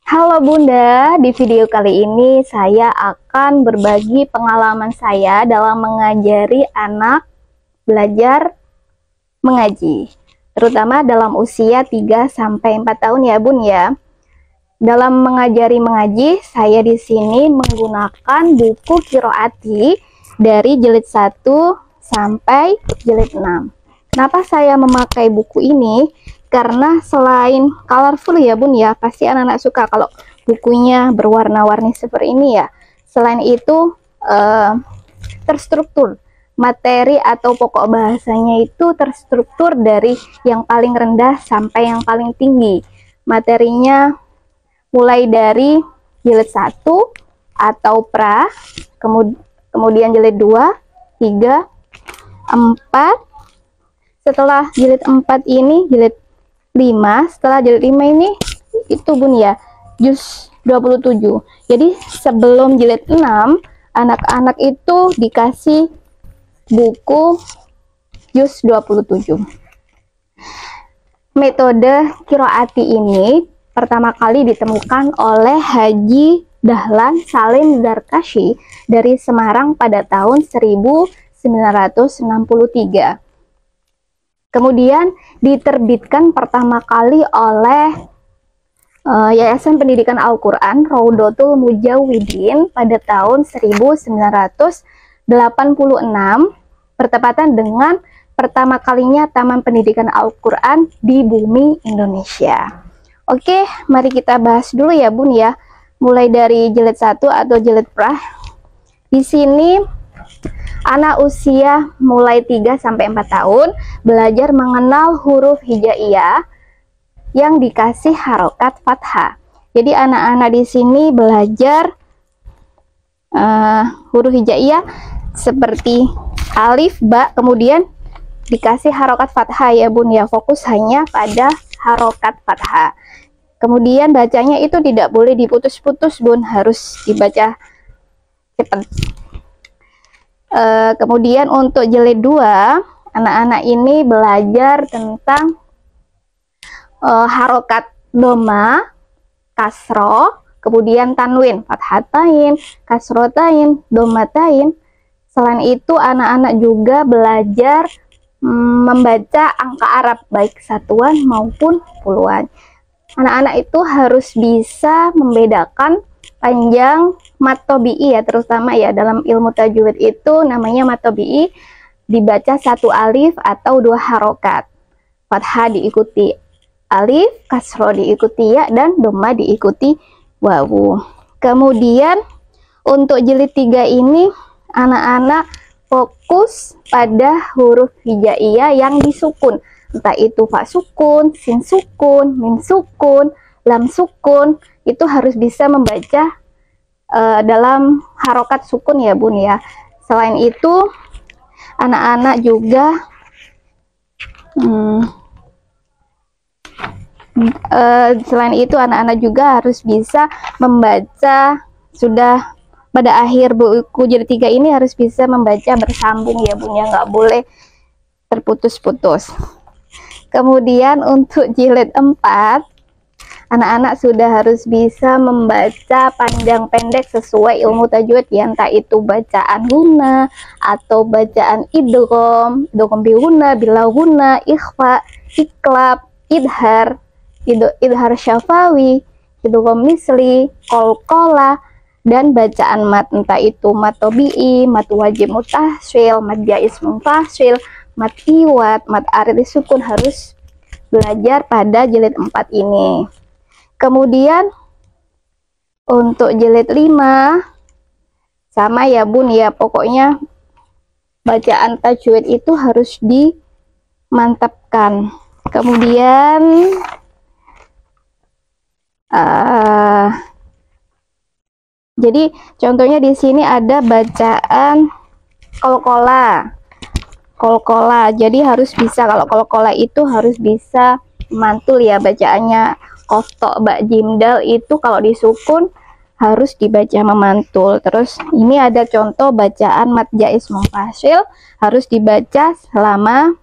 Halo Bunda, di video kali ini saya akan berbagi pengalaman saya dalam mengajari anak belajar mengaji, terutama dalam usia 3-4 tahun ya Bun ya. Dalam mengajari mengaji, saya di sini menggunakan buku Qiroati dari jilid 1 sampai jilid 6. Kenapa saya memakai buku ini? Karena selain colorful ya Bun ya, pasti anak-anak suka kalau bukunya berwarna-warni seperti ini ya. Selain itu terstruktur, materi atau pokok bahasanya itu terstruktur dari yang paling rendah sampai yang paling tinggi. Materinya mulai dari jilid 1 atau pra, kemudian jilid 2, 3, 4. Setelah jilid 4 ini jilid 5, setelah jilid 5 ini itu Bun ya, juz 27. Jadi sebelum jilid 6, anak-anak itu dikasih buku juz 27. Metode Qiroati ini pertama kali ditemukan oleh Haji Dahlan Salim Zarkashi dari Semarang pada tahun 1963. Kemudian diterbitkan pertama kali oleh Yayasan Pendidikan Al-Quran Raudatul Mujawidin pada tahun 1986, bertepatan dengan pertama kalinya Taman Pendidikan Al-Quran di bumi Indonesia. Oke, mari kita bahas dulu ya Bun ya, mulai dari jilid 1 atau jilid pra. Di sini anak usia mulai 3-4 tahun belajar mengenal huruf hijaiyah yang dikasih harokat fathah. Jadi anak-anak di sini belajar huruf hijaiyah seperti alif, ba, kemudian dikasih harokat fathah ya Bun ya, fokus hanya pada harokat fathah. Kemudian bacanya itu tidak boleh diputus-putus Bun, harus dibaca cepat. Kemudian untuk jilid 2, anak-anak ini belajar tentang harokat doma, kasro, kemudian tanwin, fathatain, kasrotain, domatain. Selain itu anak-anak juga belajar membaca angka Arab, baik satuan maupun puluhan. Anak-anak itu harus bisa membedakan panjang mad tobi'i ya, terutama ya dalam ilmu tajwid itu namanya mad tobi'i, dibaca satu alif atau 2 harokat, fathah diikuti alif, kasro diikuti ya, dan doma diikuti wawu. Kemudian untuk jilid 3 ini anak-anak fokus pada huruf hijaiyah yang disukun, entah itu fa sukun, sin sukun, mim sukun, lam sukun, itu harus bisa membaca dalam harokat sukun ya Bun ya. Selain itu anak-anak juga harus bisa membaca, sudah pada akhir buku jilid 3 ini harus bisa membaca bersambung ya Bun ya, nggak boleh terputus-putus. Kemudian untuk jilid 4, anak-anak sudah harus bisa membaca panjang pendek sesuai ilmu tajwid ya, entah itu bacaan guna atau bacaan idgham, idgham bi guna, bila guna, ikhfa, iklab, idhar, idhar syafawi, idgham misli, qalqalah, dan bacaan mat, entah itu mat tobi'i, mat wajib mutahsyil, mat jaiz munfasil, mat iwat, mat arid sukun, harus belajar pada jilid 4 ini. Kemudian untuk jilid 5 sama ya Bun ya, pokoknya bacaan tajwid itu harus dimantapkan. Kemudian jadi contohnya di sini ada bacaan kolkola. Jadi harus bisa, kalau kolkola itu harus bisa mantul ya bacaannya. Kofto, bak, jimdal itu kalau disukun harus dibaca memantul. Terus ini ada contoh bacaan mat jaiz munfasil, harus dibaca selama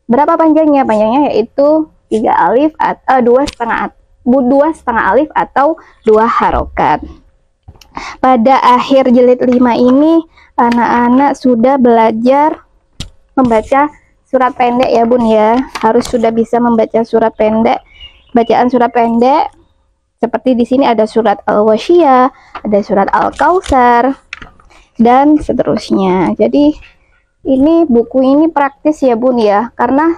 berapa panjangnya? Panjangnya yaitu 3 alif atau 2,5 2,5 alif atau 2 harokat. Pada akhir jilid 5 ini anak-anak sudah belajar membaca surat pendek ya Bun ya. Harus sudah bisa membaca surat pendek, bacaan surat pendek. Seperti di sini ada surat Al-Wasyiyah, ada surat Al-Kautsar, dan seterusnya. Jadi ini buku ini praktis ya Bun ya, karena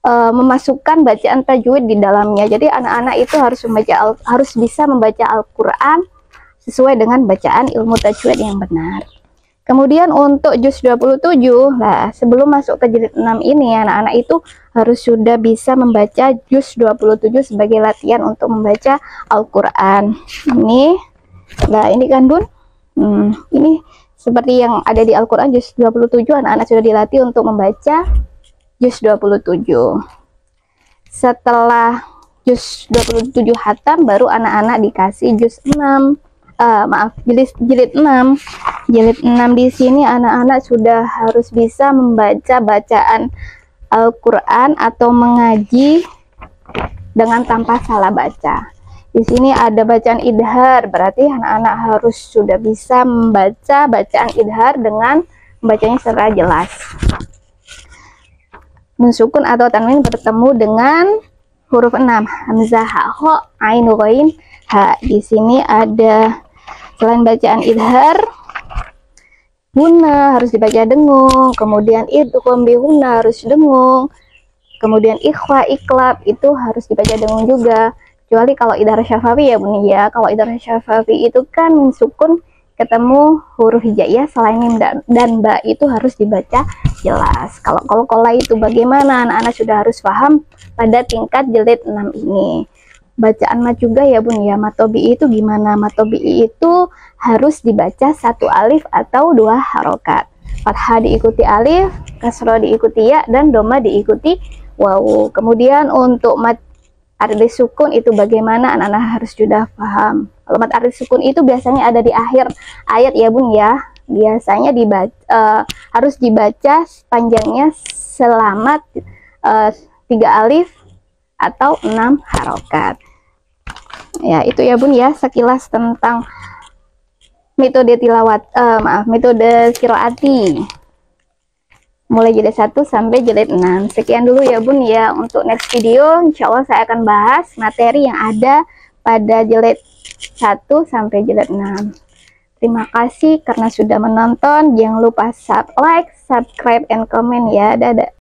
memasukkan bacaan tajwid di dalamnya. Jadi anak-anak itu harus bisa membaca Al-Qur'an sesuai dengan bacaan ilmu tajwid yang benar. Kemudian untuk juz 27, nah sebelum masuk ke jilid 6 ini anak-anak itu harus sudah bisa membaca juz 27 sebagai latihan untuk membaca Al-Qur'an. Ini kan Bun, ini seperti yang ada di Al-Qur'an juz 27, anak-anak sudah dilatih untuk membaca juz 27. Setelah juz 27 khatam, baru anak-anak dikasih juz 6. Jilid 6. Jilid 6 di sini anak-anak sudah harus bisa membaca bacaan Al-Qur'an atau mengaji dengan tanpa salah baca. Di sini ada bacaan idhar, berarti anak-anak harus sudah bisa membaca bacaan idhar dengan membacanya secara jelas. Nun sukun atau tanwin bertemu dengan huruf 6, hamzah, ha, kha, ain, ghain, ha. Di sini ada selain bacaan idhar, guna harus dibaca dengung, kemudian idgham bi guna harus dengung, kemudian ikhfa, iklab itu harus dibaca dengung juga. Kecuali kalau idhar syafawi ya Bun ya. Kalau idhar syafawi itu kan min sukun ketemu huruf hijaiyah selain mim dan ba itu harus dibaca jelas. Kalau kola itu bagaimana, anak-anak sudah harus paham pada tingkat jilid 6 ini. Bacaan mat juga ya Bun ya. Matobi'i itu gimana? Matobi'i itu harus dibaca 1 alif atau 2 harokat. Fathah diikuti alif, kasroh diikuti ya, dan doma diikuti wawu. Kemudian untuk mat arid sukun itu bagaimana, anak-anak harus sudah paham. Kalau mat arid sukun itu biasanya ada di akhir ayat ya Bun ya. Biasanya harus dibaca panjangnya selama 3 alif atau 6 harokat. Ya itu ya Bun ya, sekilas tentang metode metode qiraati mulai jilid 1 sampai jilid 6. Sekian dulu ya Bun ya. Untuk next video insya Allah saya akan bahas materi yang ada pada jilid 1 sampai jilid 6. Terima kasih karena sudah menonton. Jangan lupa like, subscribe, and comment ya. Dadah.